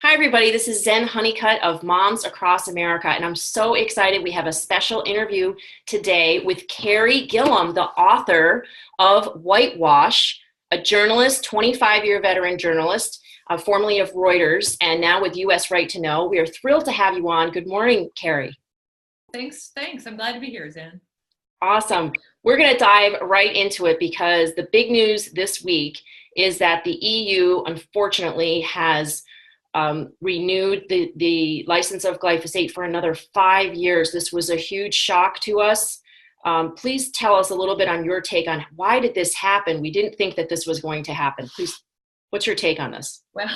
Hi, everybody. This is Zen Honeycutt of Moms Across America, and I'm so excited. We have a special interview today with Carey Gillam, the author of Whitewash, a journalist, 25-year veteran journalist, formerly of Reuters, and now with U.S. Right to Know. We are thrilled to have you on. Good morning, Carey. Thanks. I'm glad to be here, Zen. Awesome. We're going to dive right into it because the big news this week is that the EU, unfortunately, has renewed the license of glyphosate for another 5 years. This was a huge shock to us. Please tell us a little bit on your take on why did this happen? We didn't think that this was going to happen. Please, what's your take on this? Well,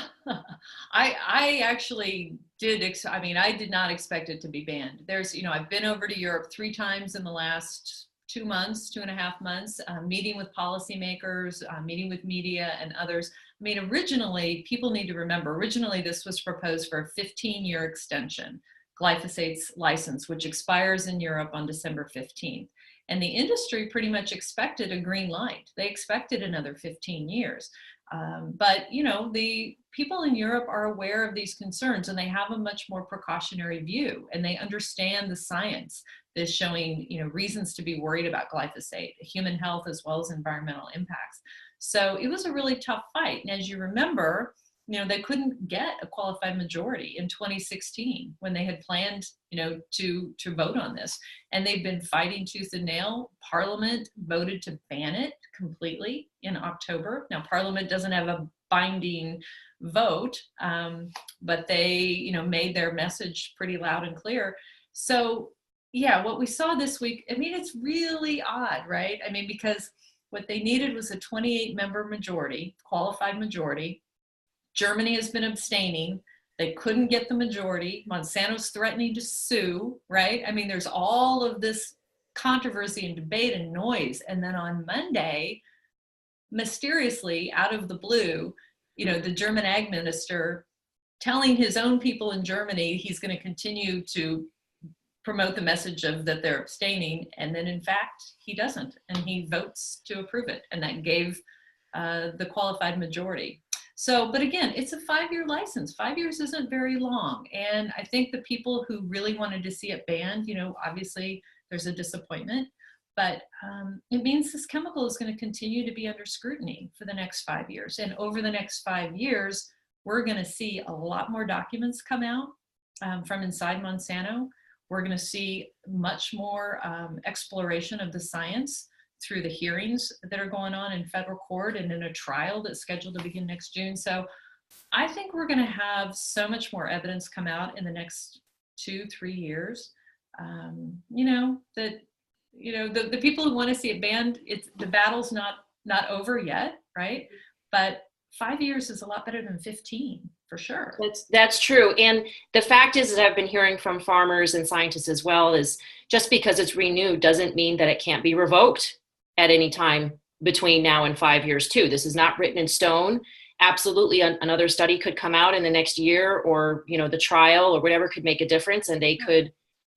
I actually I did not expect it to be banned. I've been over to Europe 3 times in the last 2.5 months, meeting with policymakers, meeting with media and others. Originally, people need to remember, this was proposed for a 15-year extension, glyphosate's license, which expires in Europe on December 15th. And the industry pretty much expected a green light. They expected another 15 years. But the people in Europe are aware of these concerns, and they have a much more precautionary view, and they understand the science that's showing, reasons to be worried about glyphosate, human health as well as environmental impacts. So it was a really tough fight. And as you remember, they couldn't get a qualified majority in 2016 when they had planned, to vote on this. And they've been fighting tooth and nail. Parliament voted to ban it completely in October. Now, Parliament doesn't have a binding vote, but they, made their message pretty loud and clear. So, yeah, what we saw this week, it's really odd, right? Because what they needed was a 28-member majority, qualified majority. Germany has been abstaining. They couldn't get the majority. Monsanto's threatening to sue, right? There's all of this controversy and debate and noise. And then on Monday, mysteriously, out of the blue, the German ag minister telling his own people in Germany he's going to continue to promote the message of that they're abstaining, and then in fact he doesn't, and he votes to approve it, and that gave the qualified majority. So, but again, it's a 5-year license. 5 years isn't very long, and I think the people who really wanted to see it banned, obviously there's a disappointment, but it means this chemical is going to continue to be under scrutiny for the next 5 years, and over the next 5 years we're going to see a lot more documents come out from inside Monsanto. We're going to see much more exploration of the science through the hearings that are going on in federal court and in a trial that's scheduled to begin next June. So I think we're going to have so much more evidence come out in the next 2-3 years. The people who want to see it banned, the battle's not over yet, right? But 5 years is a lot better than 15. For sure. That's true. And the fact is that I've been hearing from farmers and scientists as well is just because it's renewed doesn't mean that it can't be revoked at any time between now and 5 years too. This is not written in stone. Absolutely. Another study could come out in the next year, or, the trial or whatever could make a difference, and they could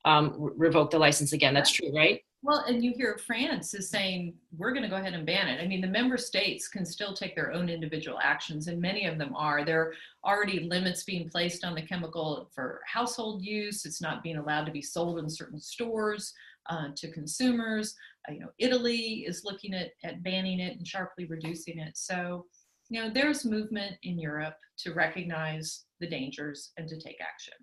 revoke the license again. That's true, right? Well, and you hear France is saying, we're going to go ahead and ban it. The member states can still take their own individual actions, and many of them are. There are already limits being placed on the chemical for household use. It's not being allowed to be sold in certain stores to consumers. Italy is looking at banning it and sharply reducing it. So, there's movement in Europe to recognize the dangers and to take action.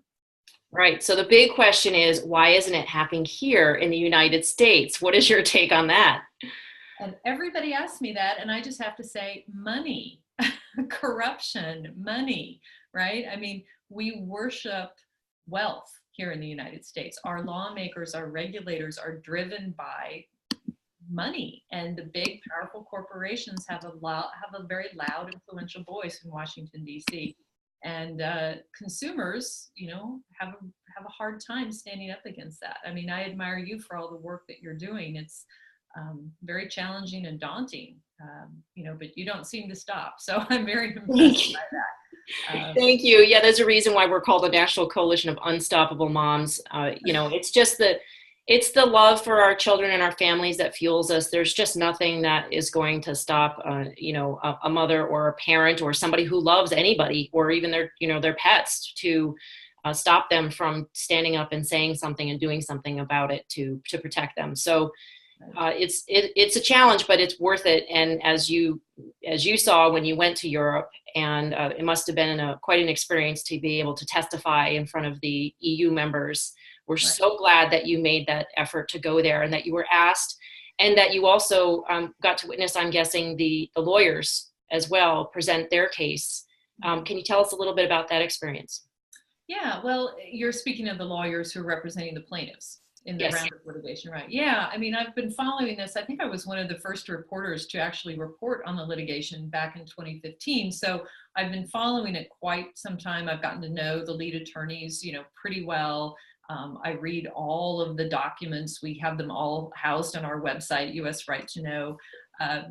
Right. So the big question is, why isn't it happening here in the United States? What is your take on that? And everybody asks me that, and I just have to say, money, corruption, money, right? We worship wealth here in the United States. Our lawmakers, our regulators are driven by money, and the big, powerful corporations have a very loud, influential voice in Washington, D.C. And consumers, have a hard time standing up against that. I admire you for all the work that you're doing. It's very challenging and daunting, but you don't seem to stop. So I'm very impressed by that. Thank you. Yeah, there's a reason why we're called the National Coalition of Unstoppable Moms. It's just that It's the love for our children and our families that fuels us. There's just nothing that is going to stop, a mother or a parent or somebody who loves anybody or even their pets to stop them from standing up and saying something and doing something about it to protect them. So it's a challenge, but it's worth it. And as you saw when you went to Europe, and it must have been quite an experience to be able to testify in front of the EU members. We're Right. so glad that you made that effort to go there and that you were asked, and that you also got to witness, I'm guessing, the lawyers as well present their case. Can you tell us a little bit about that experience? Yeah, well, you're speaking of the lawyers who are representing the plaintiffs in the Yes. Roundup litigation, right? Yeah, I mean, I've been following this. I think I was one of the first reporters to actually report on the litigation back in 2015. So I've been following it quite some time. I've gotten to know the lead attorneys, pretty well. I read all of the documents. We have them all housed on our website, US Right to Know,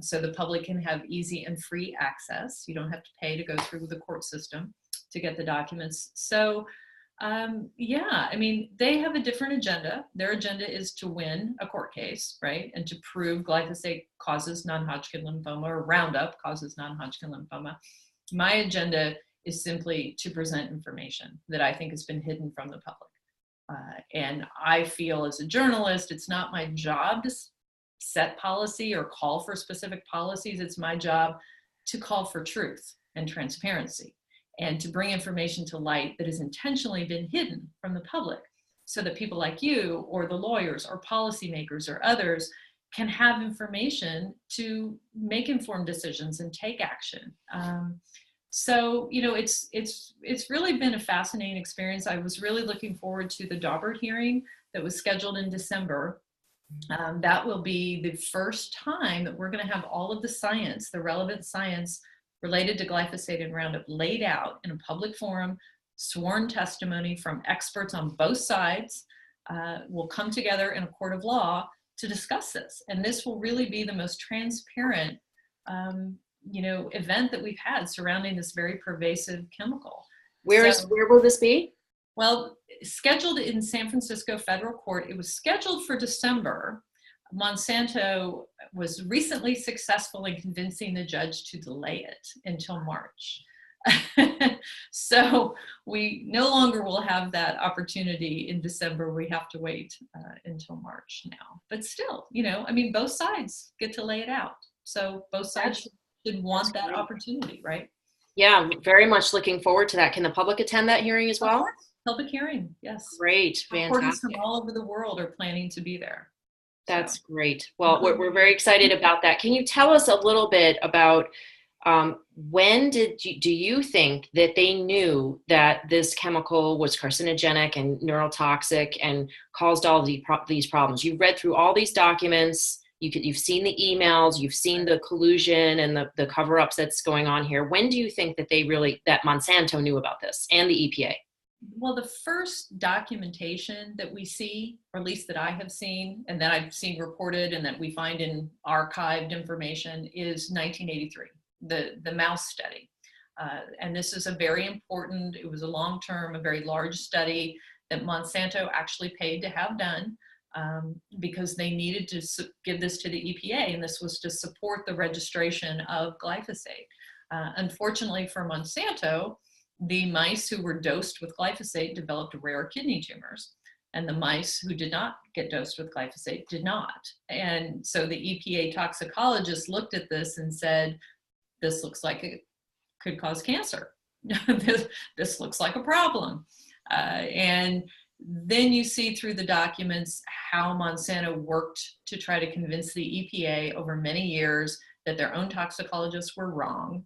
so the public can have easy and free access. You don't have to pay to go through the court system to get the documents. So yeah, I mean, they have a different agenda. Their agenda is to win a court case, right? And to prove glyphosate causes non-Hodgkin lymphoma, or Roundup causes non-Hodgkin lymphoma. My agenda is simply to present information that I think has been hidden from the public. And I feel as a journalist, it's not my job to set policy or call for specific policies. It's my job to call for truth and transparency, and to bring information to light that has intentionally been hidden from the public, so that people like you or the lawyers or policymakers or others can have information to make informed decisions and take action. So, it's really been a fascinating experience. I was really looking forward to the Daubert hearing that was scheduled in December. That will be the first time that we're going to have all of the science, the relevant science related to glyphosate and Roundup, laid out in a public forum. Sworn testimony from experts on both sides will come together in a court of law to discuss this. And this will really be the most transparent event that we've had surrounding this very pervasive chemical. Where will this be? Well, scheduled in San Francisco federal court. It was scheduled for December. Monsanto was recently successful in convincing the judge to delay it until March. So we no longer will have that opportunity in December. We have to wait until March now. But still, both sides get to lay it out. So both sides should want that opportunity, right? Yeah, very much looking forward to that. Can the public attend that hearing as well? Public hearing, yes. Great, Reporters fantastic. from all over the world are planning to be there. That's great. Well, we're very excited about that. Can you tell us a little bit about when do you think that they knew that this chemical was carcinogenic and neurotoxic and caused all these problems? You've read through all these documents. You've seen the emails. You've seen the collusion and the cover-ups that's going on here. When do you think that that Monsanto knew about this and the EPA? Well, the first documentation that we see, or at least that I have seen, and that I've seen reported and that we find in archived information, is 1983, the mouse study. And this is it was a long-term, a very large study that Monsanto actually paid to have done because they needed to give this to the EPA, and this was to support the registration of glyphosate. Unfortunately for Monsanto, the mice who were dosed with glyphosate developed rare kidney tumors, and the mice who did not get dosed with glyphosate did not. And so the EPA toxicologists looked at this and said, this looks like it could cause cancer. This looks like a problem. And then you see through the documents how Monsanto worked to try to convince the EPA over many years that their own toxicologists were wrong.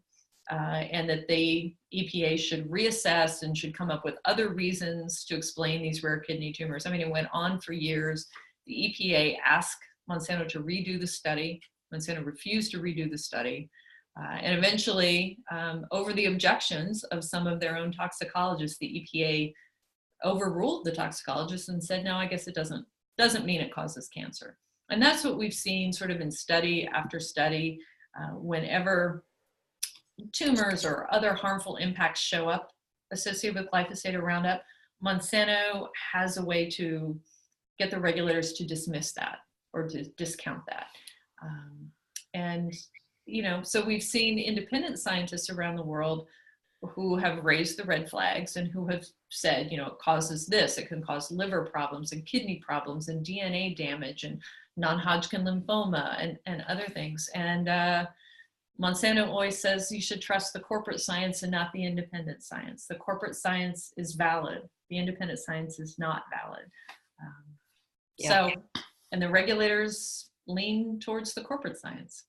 And that the EPA should reassess and should come up with other reasons to explain these rare kidney tumors. I mean, it went on for years. The EPA asked Monsanto to redo the study. Monsanto refused to redo the study. And eventually, over the objections of some of their own toxicologists, the EPA overruled the toxicologists and said, no, I guess it doesn't mean it causes cancer. And that's what we've seen sort of in study after study. Whenever tumors or other harmful impacts show up associated with glyphosate or Roundup, Monsanto has a way to get the regulators to dismiss that or to discount that. And, so we've seen independent scientists around the world who have raised the red flags and who have said, it causes this, it can cause liver problems and kidney problems and DNA damage and non-Hodgkin lymphoma and other things. And Monsanto always says you should trust the corporate science and not the independent science. The corporate science is valid. The independent science is not valid. And the regulators lean towards the corporate science.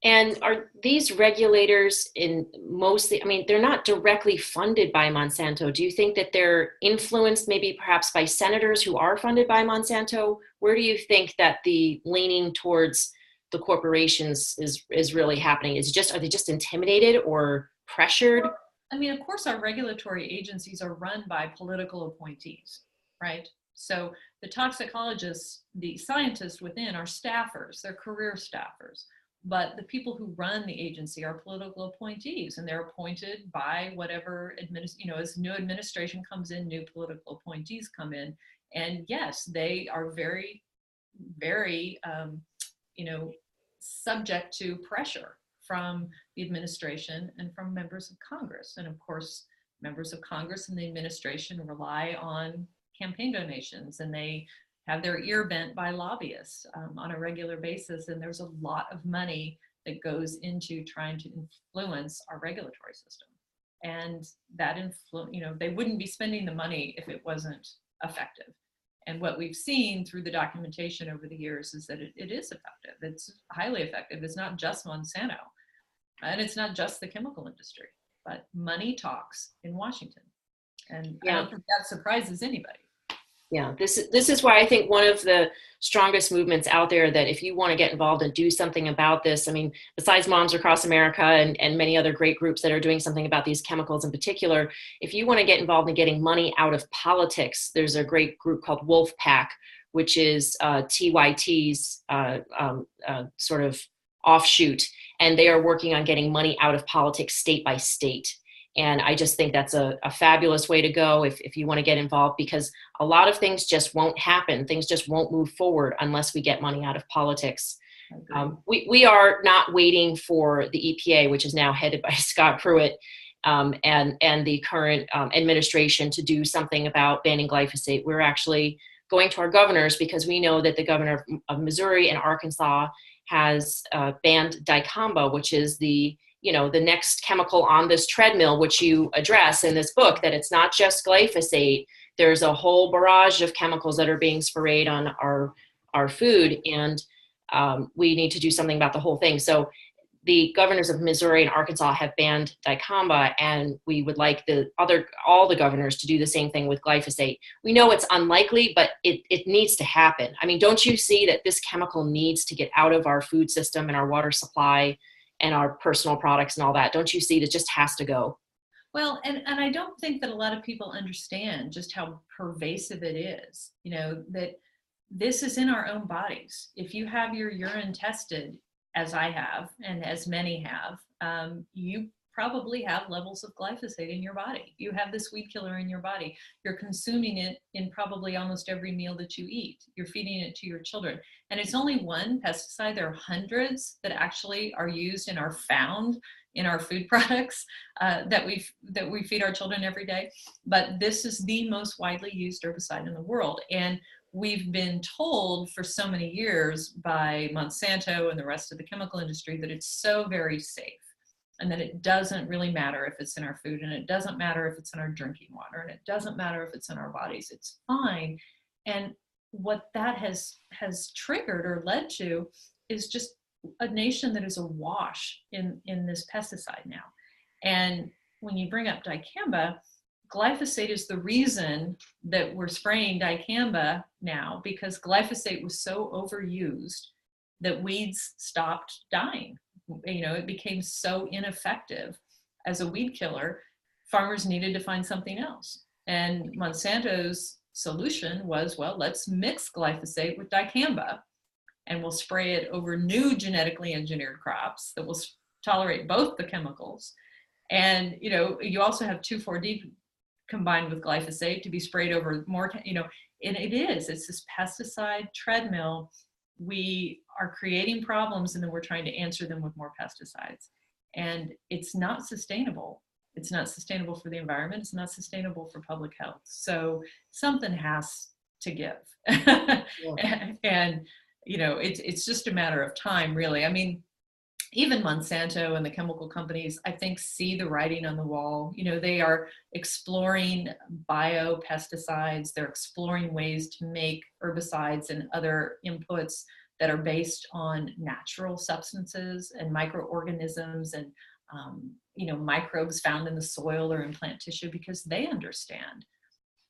And are these regulators they're not directly funded by Monsanto. Do you think that they're influenced maybe perhaps by senators who are funded by Monsanto? Where do you think that the leaning towards the corporations is really happening? Are they just intimidated or pressured? Of course, our regulatory agencies are run by political appointees, right? So the toxicologists, the scientists within are staffers, they're career staffers. But the people who run the agency are political appointees, and they're appointed by whatever, as new administration comes in, new political appointees come in. And yes, they are very, very, subject to pressure from the administration and from members of Congress. And of course, members of Congress and the administration rely on campaign donations, and they have their ear bent by lobbyists on a regular basis. And there's a lot of money that goes into trying to influence our regulatory system. And that they wouldn't be spending the money if it wasn't effective. And what we've seen through the documentation over the years is that it is effective. It's highly effective. It's not just Monsanto, and it's not just the chemical industry, but money talks in Washington. And I don't think that surprises anybody. Yeah, this is why I think one of the strongest movements out there, that if you want to get involved and do something about this, besides Moms Across America and many other great groups that are doing something about these chemicals in particular, if you want to get involved in getting money out of politics, there's a great group called Wolf Pack, which is TYT's sort of offshoot, and they are working on getting money out of politics state by state. And I just think that's a fabulous way to go if you want to get involved, because a lot of things just won't happen. Things just won't move forward unless we get money out of politics. We are not waiting for the EPA, which is now headed by Scott Pruitt, and the current administration to do something about banning glyphosate. We're actually going to our governors, because we know that the governor of Missouri and Arkansas has banned dicamba, which is the next chemical on this treadmill, which you address in this book, that it's not just glyphosate. There's a whole barrage of chemicals that are being sprayed on our food, and we need to do something about the whole thing. So the governors of Missouri and Arkansas have banned dicamba, and we would like all the governors to do the same thing with glyphosate. We know it's unlikely, but it needs to happen. Don't you see that this chemical needs to get out of our food system and our water supply and our personal products and all that? Don't you see that it just has to go? Well, and I don't think that a lot of people understand just how pervasive it is, that this is in our own bodies. If you have your urine tested, as I have, and as many have, you probably have levels of glyphosate in your body. You have this weed killer in your body. You're consuming it in probably almost every meal that you eat. You're feeding it to your children. And it's only one pesticide. There are hundreds that actually are used and are found in our food products that we feed our children every day. But this is the most widely used herbicide in the world. And we've been told for so many years by Monsanto and the rest of the chemical industry that it's so very safe, and that it doesn't really matter if it's in our food, and it doesn't matter if it's in our drinking water, and it doesn't matter if it's in our bodies. It's fine. And what that has triggered or led to is just a nation that is awash in this pesticide now. And when you bring up dicamba, glyphosate is the reason that we're spraying dicamba now, because glyphosate was so overused that weeds stopped dying. It became so ineffective as a weed killer, farmers needed to find something else. And Monsanto's solution was, well, let's mix glyphosate with dicamba, and we'll spray it over new genetically engineered crops that will tolerate both the chemicals. And, you also have 2,4-D combined with glyphosate to be sprayed over more, And it's this pesticide treadmill. We are creating problems and then we're trying to answer them with more pesticides. And it's not sustainable. It's not sustainable for the environment. It's not sustainable for public health. So something has to give. Yeah. And, it's just a matter of time, really. I mean, even Monsanto and the chemical companies, I think, see the writing on the wall. They are exploring biopesticides. They're exploring ways to make herbicides and other inputs that are based on natural substances and microorganisms and, microbes found in the soil or in plant tissue, because they understand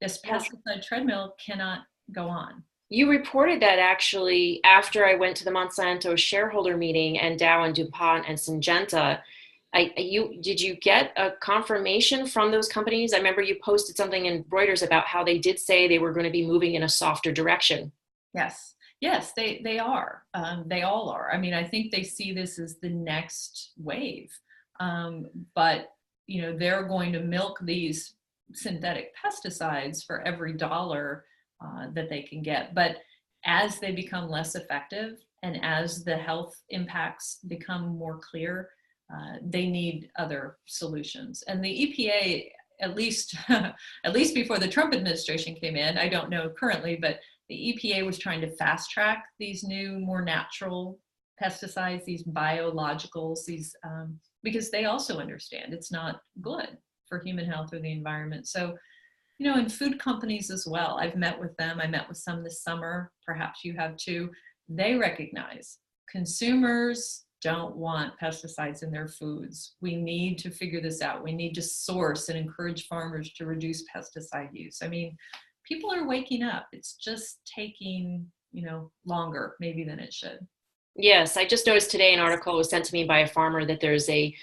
this pesticide treadmill cannot go on. You reported that actually after I went to the Monsanto shareholder meeting and Dow and DuPont and Syngenta. Did you get a confirmation from those companies? I remember you posted something in Reuters about how they did say they were going to be moving in a softer direction. Yes, they are. They all are. I mean, I think they see this as the next wave. But, they're going to milk these synthetic pesticides for every dollar that they can get. But as they become less effective and as the health impacts become more clear, they need other solutions. And the EPA, at least before the Trump administration came in, I don't know currently, but the EPA was trying to fast track these new, more natural pesticides, these biologicals, because they also understand it's not good for human health or the environment. So, and food companies as well. I've met with them. I met with some this summer. Perhaps you have too. They recognize consumers don't want pesticides in their foods. We need to figure this out. We need to source and encourage farmers to reduce pesticide use. I mean, people are waking up. It's just taking, longer maybe than it should. Yes, I just noticed today an article was sent to me by a farmer that there's a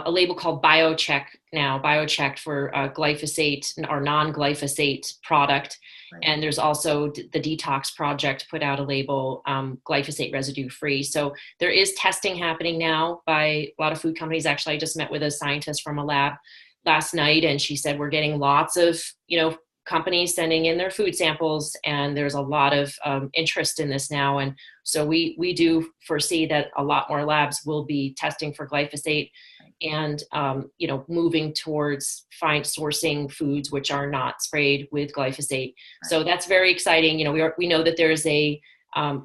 label called biochecked for glyphosate or non-glyphosate product. Right. And there's also the Detox Project put out a label, glyphosate residue free. So there is testing happening now by a lot of food companies. Actually, I just met with a scientist from a lab last night, and she said we're getting lots of, companies sending in their food samples, and there's a lot of interest in this now. And so we do foresee that a lot more labs will be testing for glyphosate and, moving towards sourcing foods which are not sprayed with glyphosate. Right. So that's very exciting. We know that there's a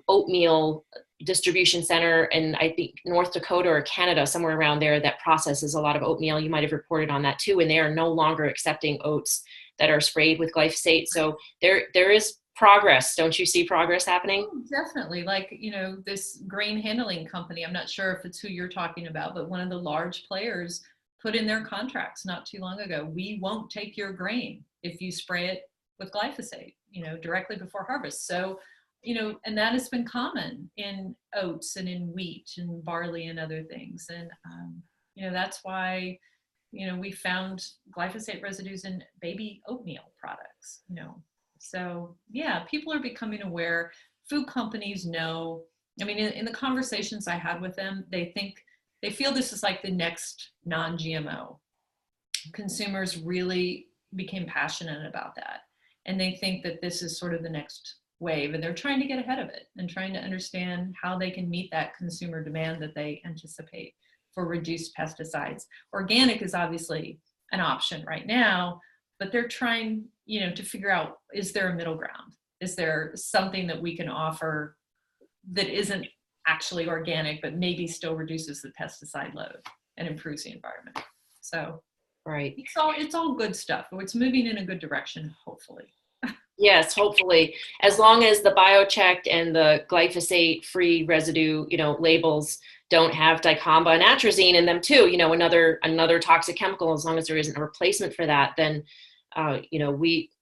oatmeal distribution center in, I think, North Dakota or Canada, somewhere around there, that processes a lot of oatmeal. You might have reported on that too. And they are no longer accepting oats that are sprayed with glyphosate. So there is progress. Don't you see progress happening? Oh, definitely. Like, this grain handling company, I'm not sure if it's who you're talking about, but one of the large players put in their contracts not too long ago, we won't take your grain if you spray it with glyphosate, directly before harvest. So, and that has been common in oats and in wheat and barley and other things. And, that's why, we found glyphosate residues in baby oatmeal products, So yeah, people are becoming aware. Food companies know. I mean, in the conversations I had with them, they feel this is like the next non-GMO. Consumers really became passionate about that. And they think that this is sort of the next wave, and they're trying to get ahead of it and trying to understand how they can meet that consumer demand that they anticipate for reduced pesticides. Organic is obviously an option right now, but they're trying, to figure out, is there a middle ground? Is there something that we can offer that isn't actually organic, but maybe still reduces the pesticide load and improves the environment? So right. It's all good stuff. It's moving in a good direction, hopefully. Yes, hopefully, as long as the biochecked and the glyphosate-free residue, labels don't have dicamba and atrazine in them too, another toxic chemical. As long as there isn't a replacement for that, then,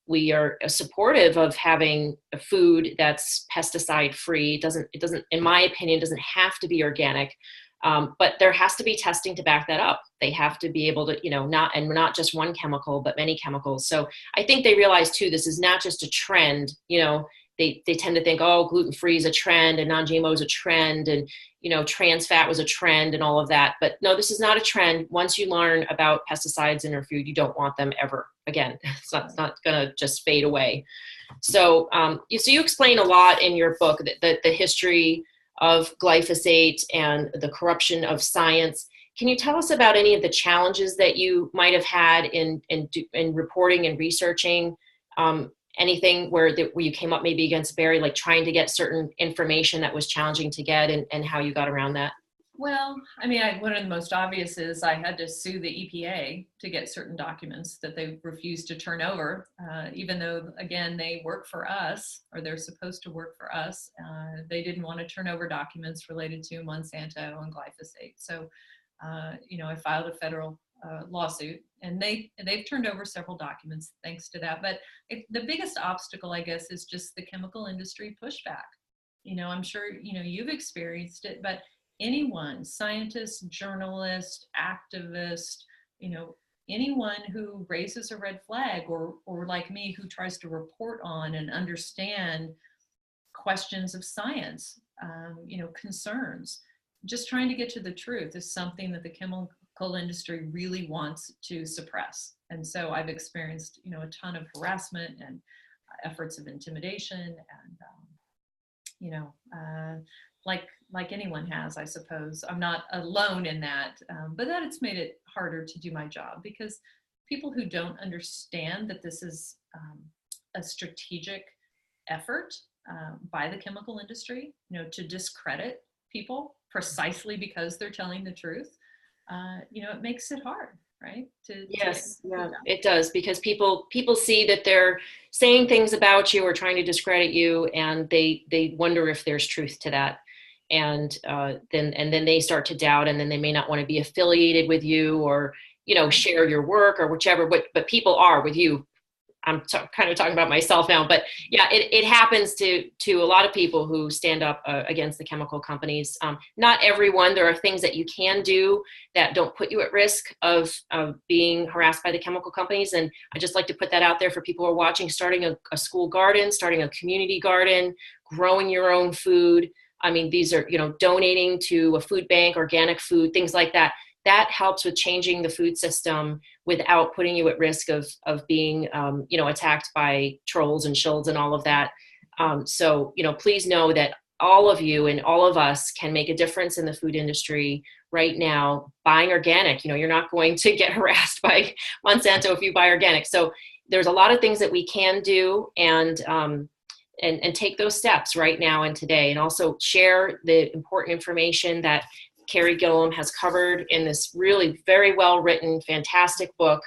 we are supportive of having a food that's pesticide-free. It doesn't, in my opinion, doesn't have to be organic. But there has to be testing to back that up. They have to be able to, not just one chemical, but many chemicals. So I think they realize too, this is not just a trend, they tend to think, oh, gluten-free is a trend and non-GMO is a trend, and trans fat was a trend and all of that. But no, this is not a trend. Once you learn about pesticides in your food, you don't want them ever again. It's not going to just fade away. So, you explain a lot in your book that the history of glyphosate and the corruption of science. Can you tell us about any of the challenges that you might have had in reporting and researching? Anything where you came up maybe against Barry, like trying to get certain information that was challenging to get, and how you got around that? Well, I mean, one of the most obvious is I had to sue the EPA to get certain documents that they refused to turn over, even though, again, they work for us, or they're supposed to work for us. They didn't want to turn over documents related to Monsanto and glyphosate. So, I filed a federal lawsuit, and they've turned over several documents thanks to that. But the biggest obstacle, I guess, is just the chemical industry pushback. I'm sure, you've experienced it, but anyone, scientist, journalist, activist, anyone who raises a red flag, or like me, who tries to report on and understand questions of science, concerns, just trying to get to the truth is something that the chemical industry really wants to suppress. And so I've experienced, a ton of harassment and efforts of intimidation, and, like anyone has, I suppose. I'm not alone in that, but that it's made it harder to do my job, because people who don't understand that this is a strategic effort by the chemical industry, to discredit people precisely because they're telling the truth, it makes it hard, right? Yes, yeah, it does, because people see that they're saying things about you or trying to discredit you, and they wonder if there's truth to that. And then they start to doubt, and then they may not want to be affiliated with you, or share your work or whichever. But people are with you. I'm kind of talking about myself now, but yeah, it happens to a lot of people who stand up against the chemical companies. Not everyone. There are things that you can do that don't put you at risk of being harassed by the chemical companies. And I just like to put that out there for people who are watching: starting a school garden, starting a community garden, growing your own food. I mean, these are, donating to a food bank, organic food, things like that. That helps with changing the food system without putting you at risk of being, attacked by trolls and shills and all of that. So, please know that all of you and all of us can make a difference in the food industry right now, buying organic. You're not going to get harassed by Monsanto if you buy organic. So there's a lot of things that we can do, and take those steps right now and today, and also share the important information that Carey Gillam has covered in this really very well written, fantastic book.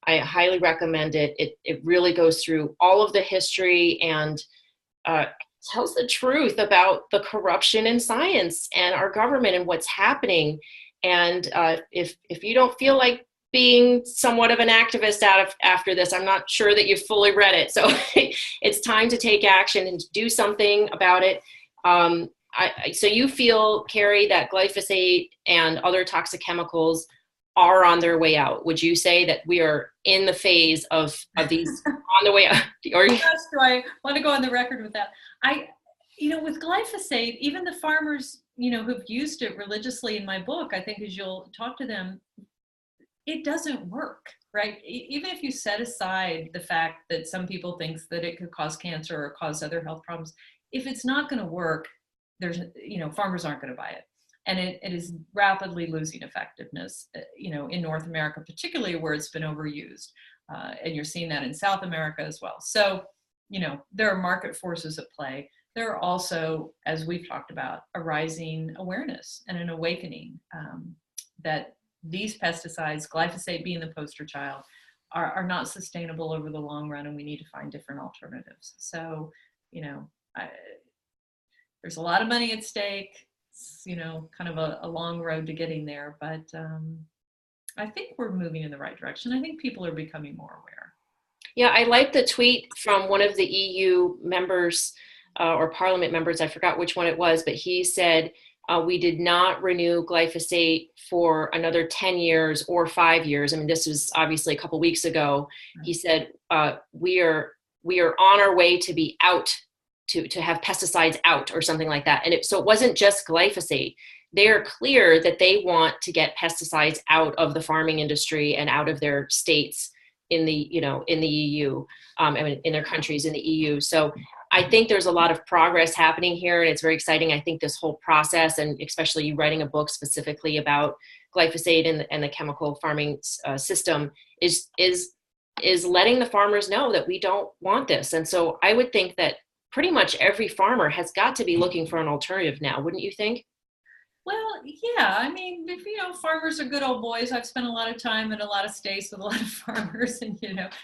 I highly recommend it. It really goes through all of the history and tells the truth about the corruption in science and our government and what's happening. And if you don't feel like being somewhat of an activist after this, I'm not sure that you've fully read it. So it's time to take action and do something about it. So you feel, Carey, that glyphosate and other toxic chemicals are on their way out? Would you say that we are in the phase of these on the way out? Yes, do I want to go on the record with that? With glyphosate, even the farmers, who've used it religiously in my book, I think as you'll talk to them, it doesn't work, right? Even if you set aside the fact that some people think that it could cause cancer or cause other health problems, if it's not going to work, farmers aren't going to buy it. And it is rapidly losing effectiveness, in North America, particularly where it's been overused. And you're seeing that in South America as well. So, there are market forces at play. There are also, as we've talked about, a rising awareness and an awakening that these pesticides, glyphosate being the poster child, are not sustainable over the long run, and we need to find different alternatives. So, there's a lot of money at stake. It's, kind of a long road to getting there, but I think we're moving in the right direction. I think people are becoming more aware. Yeah, I like the tweet from one of the EU members or parliament members. I forgot which one it was, but he said, we did not renew glyphosate for another 10 years or 5 years. I mean, this was obviously a couple weeks ago. He said, we are on our way to be out to have pesticides out or something like that. And so it wasn't just glyphosate. They are clear that they want to get pesticides out of the farming industry and out of their states in the, in the EU, I mean, in their countries in the EU. So I think there's a lot of progress happening here, and it's very exciting. I think this whole process, and especially you writing a book specifically about glyphosate and the chemical farming system, is letting the farmers know that we don't want this. And so I would think that pretty much every farmer has got to be looking for an alternative now, wouldn't you think? Well, yeah, I mean, if, farmers are good old boys. I've spent a lot of time in a lot of states with a lot of farmers, and,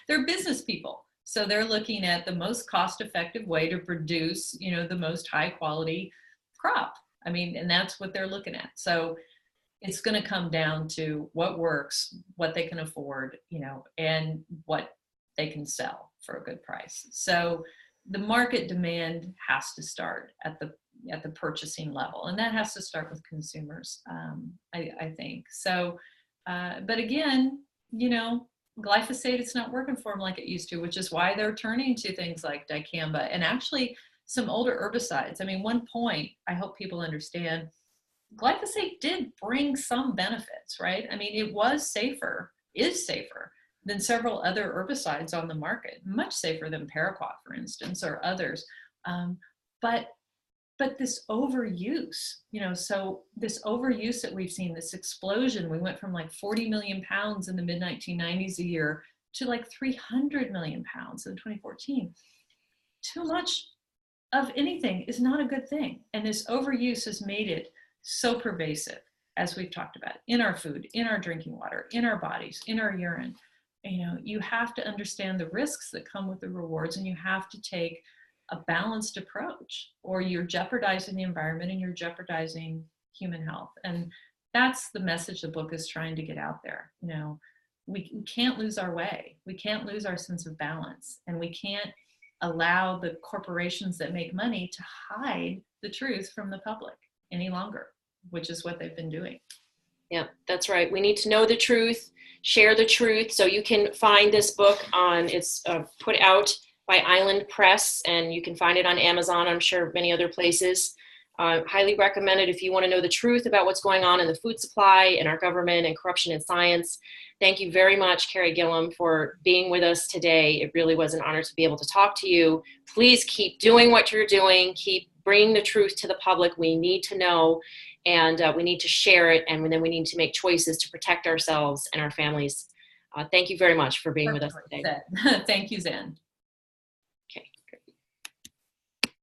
they're business people. So they're looking at the most cost-effective way to produce, the most high-quality crop. I mean, and that's what they're looking at. So it's going to come down to what works, what they can afford, and what they can sell for a good price. So the market demand has to start at the purchasing level, and that has to start with consumers, I think. So, but again, glyphosate, it's not working for them like it used to, which is why they're turning to things like dicamba and actually some older herbicides. I mean, one point I hope people understand, glyphosate did bring some benefits, right? I mean, it is safer than several other herbicides on the market, much safer than paraquat, for instance, or others. But this overuse, so this overuse that we've seen, this explosion, we went from like 40 million pounds in the mid 1990s a year to like 300 million pounds in 2014. Too much of anything is not a good thing. And this overuse has made it so pervasive, as we've talked about, in our food, in our drinking water, in our bodies, in our urine. You have to understand the risks that come with the rewards, and you have to take a balanced approach, or you're jeopardizing the environment and you're jeopardizing human health. And that's the message the book is trying to get out there. We can't lose our way. We can't lose our sense of balance, and we can't allow the corporations that make money to hide the truth from the public any longer, which is what they've been doing. Yeah, that's right. We need to know the truth, share the truth. So you can find this book it's put out by Island Press, and you can find it on Amazon, I'm sure many other places. Highly recommend it if you want to know the truth about what's going on in the food supply, in our government, and corruption in science. Thank you very much, Carey Gillam, for being with us today. It really was an honor to be able to talk to you. Please keep doing what you're doing. Keep bringing the truth to the public. We need to know, and we need to share it, and then we need to make choices to protect ourselves and our families. Thank you very much for being with us today. Thank you, Zen.